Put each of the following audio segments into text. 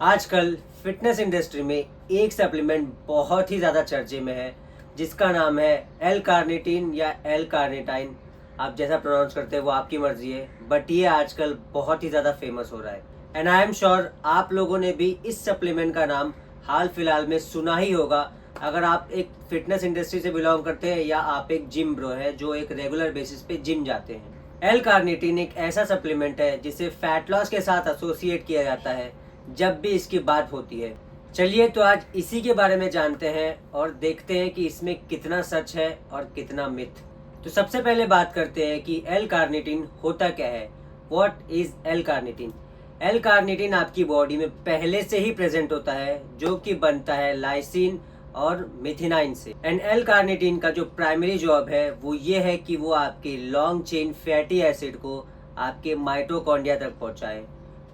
आजकल fitness industry में एक सप्लीमेंट बहुत ही ज़्यादा चर्चे में है जिसका नाम है एल कार्निटीन या एल कार्निटाइन। आप जैसा प्रोनाउंस करते हैं वो आपकी मर्जी है, बट ये आजकल बहुत ही ज़्यादा फेमस हो रहा है। एंड आई एम श्योर आप लोगों ने भी इस सप्लीमेंट का नाम हाल फिलहाल में सुना ही होगा, अगर आप एक फिटनेस इंडस्ट्री से बिलोंग करते हैं या आप एक जिम ब्रो है जो एक रेगुलर बेसिस पे जिम जाते हैं। एल कार्निटीन एक ऐसा सप्लीमेंट है जिसे फैट लॉस के साथ एसोसिएट किया जाता है जब भी इसकी बात होती है। चलिए तो आज इसी के बारे में जानते हैं और देखते हैं कि इसमें कितना सच है और कितना मिथ। तो सबसे पहले बात करते हैं कि एल कार्निटीन होता क्या है। What is L carnitine? L carnitine आपकी बॉडी में पहले से ही प्रेजेंट होता है जो कि बनता है लाइसिन और मिथिनाइन से। एंड एल कार्निटीन का जो प्राइमरी जॉब है वो ये है कि वो आपके लॉन्ग चेन फैटी एसिड को आपके माइटोकॉन्ड्रिया तक पहुंचाए,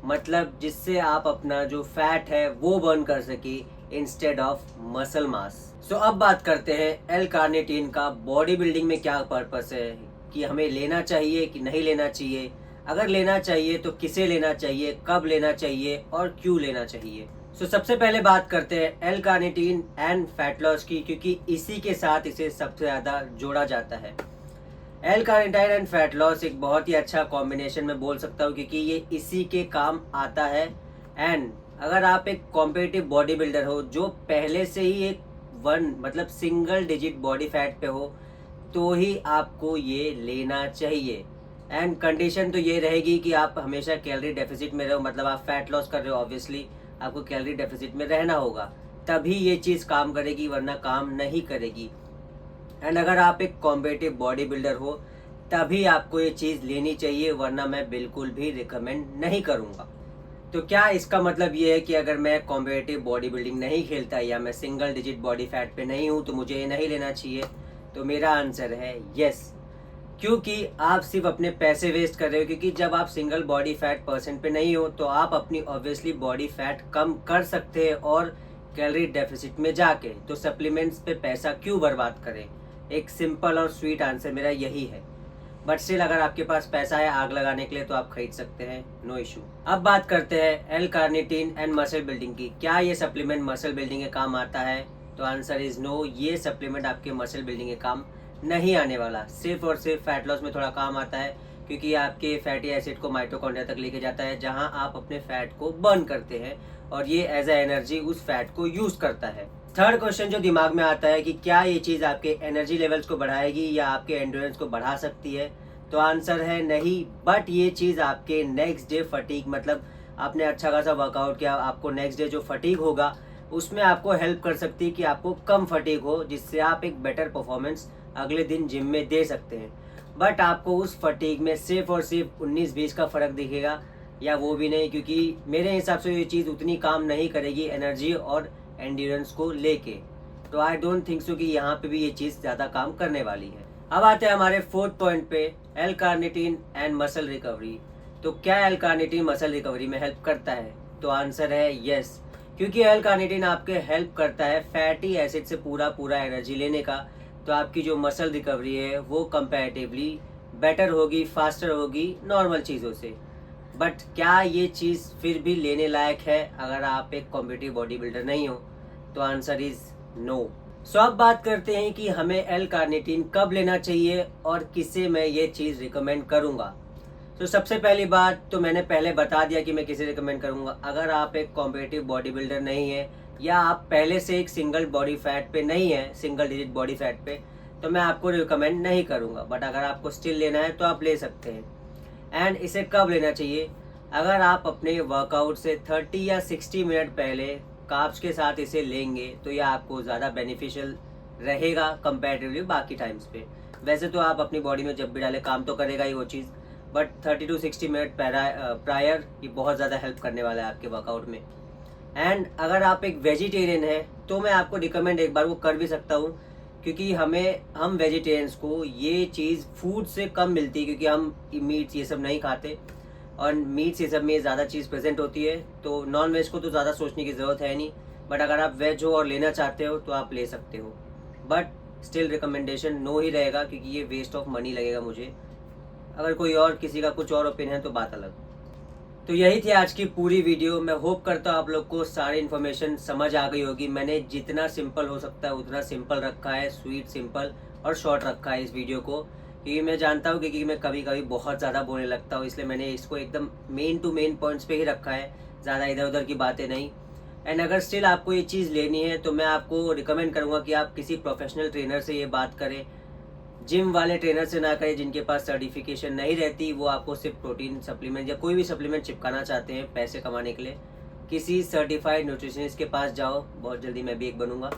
मतलब जिससे आप अपना जो फैट है वो बर्न कर सके इंस्टेड ऑफ मसल मास। सो अब बात करते हैं एल कार्निटीन का बॉडी बिल्डिंग में क्या पर्पस है, कि हमें लेना चाहिए कि नहीं लेना चाहिए, अगर लेना चाहिए तो किसे लेना चाहिए, कब लेना चाहिए और क्यों लेना चाहिए। सो सबसे पहले बात करते हैं L carnitine and fat loss की, क्योंकि इसी के साथ इसे सबसे ज़्यादा जोड़ा जाता है। L carnitine and fat loss एक बहुत ही अच्छा कॉम्बिनेशन में बोल सकता हूँ, क्योंकि ये इसी के काम आता है। एंड अगर आप एक कॉम्पिटिटिव बॉडी बिल्डर हो जो पहले से ही एक मतलब सिंगल डिजिट बॉडी फैट पे हो, तो ही आपको ये लेना चाहिए। एंड कंडीशन तो ये रहेगी कि आप हमेशा कैलोरी डेफिसिट में रहो, मतलब आप फैट लॉस कर रहे हो, ऑब्वियसली आपको कैलोरी डेफिसिट में रहना होगा, तभी ये चीज़ काम करेगी, वरना काम नहीं करेगी। एंड अगर आप एक कॉम्पिटिटिव बॉडी बिल्डर हो तभी आपको ये चीज़ लेनी चाहिए, वरना मैं बिल्कुल भी रिकमेंड नहीं करूँगा। तो क्या इसका मतलब ये है कि अगर मैं कॉम्पिटिटिव बॉडी बिल्डिंग नहीं खेलता या मैं सिंगल डिजिट बॉडी फैट पे नहीं हूँ तो मुझे ये नहीं लेना चाहिए? तो मेरा आंसर है यस, क्योंकि आप सिर्फ अपने पैसे वेस्ट कर रहे हो। क्योंकि जब आप सिंगल बॉडी फैट परसेंट पे नहीं हो तो आप अपनी ऑब्वियसली बॉडी फैट कम कर सकते हैं और कैलोरी डेफिसिट में जाके, तो सप्लीमेंट्स पे पैसा क्यों बर्बाद करें? एक सिंपल और स्वीट आंसर मेरा यही है। बट स्टिल अगर आपके पास पैसा है आग लगाने के लिए तो आप खरीद सकते हैं, नो इशू। अब बात करते हैं L carnitine and muscle building की। क्या ये सप्लीमेंट मसल बिल्डिंग के काम आता है? तो आंसर इज नो, ये सप्लीमेंट आपके मसल बिल्डिंग के काम नहीं आने वाला। सिर्फ और सिर्फ फैट लॉस में थोड़ा काम आता है, क्योंकि ये आपके फैटी एसिड को माइटोकॉन्ड्रिया तक लेके जाता है जहां आप अपने फैट को बर्न करते हैं और ये एज ए एनर्जी उस फैट को यूज करता है। थर्ड क्वेश्चन जो दिमाग में आता है कि क्या ये चीज़ आपके एनर्जी लेवल्स को बढ़ाएगी या आपके एंड्योरेंस को बढ़ा सकती है? तो आंसर है नहीं, बट ये चीज़ आपके नेक्स्ट डे फटीग, मतलब आपने अच्छा खासा वर्कआउट किया, आपको नेक्स्ट डे जो फटीग होगा उसमें आपको हेल्प कर सकती है कि आपको कम फटीग हो, जिससे आप एक बेटर परफॉर्मेंस अगले दिन जिम में दे सकते हैं। बट आपको उस फटीग में सिर्फ और सिर्फ 19-20 का फ़र्क दिखेगा, या वो भी नहीं, क्योंकि मेरे हिसाब से ये चीज़ उतनी काम नहीं करेगी एनर्जी और एंड्योरेंस को लेके। तो आई डोंट थिंक सो कि यहाँ पे भी ये चीज़ ज़्यादा काम करने वाली है। अब आते हैं हमारे फोर्थ पॉइंट पे, L carnitine and muscle recovery. तो क्या एल कार्निटीन मसल रिकवरी में हेल्प करता है? तो आंसर है यस, क्योंकि एल कार्निटीन आपके हेल्प करता है फैटी एसिड से पूरा एनर्जी लेने का। तो आपकी जो मसल रिकवरी है वो कंपैरेटिवली बेटर होगी, फास्टर होगी नॉर्मल चीज़ों से। बट क्या ये चीज़ फिर भी लेने लायक है अगर आप एक कॉम्पिटिटिव बॉडी बिल्डर नहीं हो? तो आंसर इज नो। सो अब बात करते हैं कि हमें एल कार्निटीन कब लेना चाहिए और किसे मैं ये चीज़ रिकमेंड करूँगा। तो सबसे पहली बात तो मैंने पहले बता दिया कि मैं किसे रिकमेंड करूँगा। अगर आप एक कॉम्पिटिटिव बॉडी बिल्डर नहीं है या आप पहले से एक सिंगल बॉडी फैट पे नहीं है, सिंगल डिजिट बॉडी फैट पे, तो मैं आपको रिकमेंड नहीं करूँगा। बट अगर आपको स्टिल लेना है तो आप ले सकते हैं। एंड इसे कब लेना चाहिए? अगर आप अपने वर्कआउट से 30 या 60 मिनट पहले कार्ब्स के साथ इसे लेंगे तो यह आपको ज़्यादा बेनिफिशियल रहेगा कंपैरेटिवली बाकी टाइम्स पे। वैसे तो आप अपनी बॉडी में जब भी डाले काम तो करेगा ही वो चीज़, बट 30 to 60 मिनट प्रायर ये बहुत ज़्यादा हेल्प करने वाला है आपके वर्कआउट में। एंड अगर आप एक वेजिटेरियन है तो मैं आपको रिकमेंड एक बार वो कर भी सकता हूँ, क्योंकि हम वेजिटेरियंस को ये चीज़ फूड से कम मिलती है, क्योंकि हम मीट्स ये सब नहीं खाते और मीट्स ये सब में ज़्यादा चीज़ प्रेजेंट होती है। तो नॉन वेज को तो ज़्यादा सोचने की ज़रूरत है नहीं, बट अगर आप वेज हो और लेना चाहते हो तो आप ले सकते हो। बट स्टिल रिकमेंडेशन नो ही रहेगा, क्योंकि ये वेस्ट ऑफ मनी लगेगा मुझे। अगर कोई और किसी का कुछ और ओपिनियन है तो बात अलग। तो यही थी आज की पूरी वीडियो। मैं होप करता हूँ आप लोग को सारी इन्फॉर्मेशन समझ आ गई होगी। मैंने जितना सिंपल हो सकता है उतना सिंपल रखा है, स्वीट, सिंपल और शॉर्ट रखा है इस वीडियो को, क्योंकि मैं जानता हूँ क्योंकि मैं कभी कभी बहुत ज़्यादा बोलने लगता हूँ, इसलिए मैंने इसको एकदम मेन टू मेन पॉइंट्स पे ही रखा है, ज़्यादा इधर उधर की बातें नहीं। एंड अगर स्टिल आपको ये चीज़ लेनी है तो मैं आपको रिकमेंड करूँगा कि आप किसी प्रोफेशनल ट्रेनर से ये बात करें, जिम वाले ट्रेनर से ना करें जिनके पास सर्टिफिकेशन नहीं रहती। वो आपको सिर्फ प्रोटीन सप्लीमेंट या कोई भी सप्लीमेंट चिपकाना चाहते हैं पैसे कमाने के लिए, किसी सर्टिफाइड न्यूट्रिशनिस्ट के पास जाओ, बहुत जल्दी मैं भी एक बनूंगा,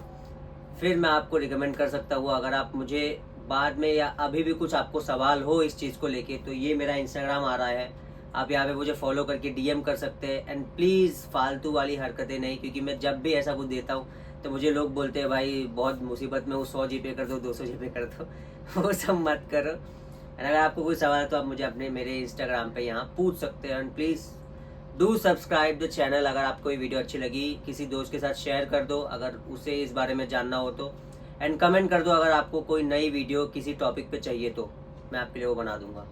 फिर मैं आपको रिकमेंड कर सकता हूँ। अगर आप मुझे बाद में या अभी भी कुछ आपको सवाल हो इस चीज़ को लेके, तो ये मेरा इंस्टाग्राम आ रहा है, आप यहाँ पे मुझे फॉलो करके डीएम कर सकते हैं। एंड प्लीज़ फालतू वाली हरकतें नहीं, क्योंकि मैं जब भी ऐसा कुछ देता हूँ तो मुझे लोग बोलते हैं भाई बहुत मुसीबत में, वो 100 जीपे कर दो, 200 जीपे कर दो वो सब मत करो। एंड अगर आपको कोई सवाल है तो आप मुझे अपने मेरे इंस्टाग्राम पे यहाँ पूछ सकते हैं। And please do subscribe the channel. अगर आपको ये वीडियो अच्छी लगी किसी दोस्त के साथ शेयर कर दो अगर उसे इस बारे में जानना हो तो। एंड कमेंट कर दो अगर आपको कोई नई वीडियो किसी टॉपिक पे चाहिए तो मैं आपके लिए वो बना दूंगा।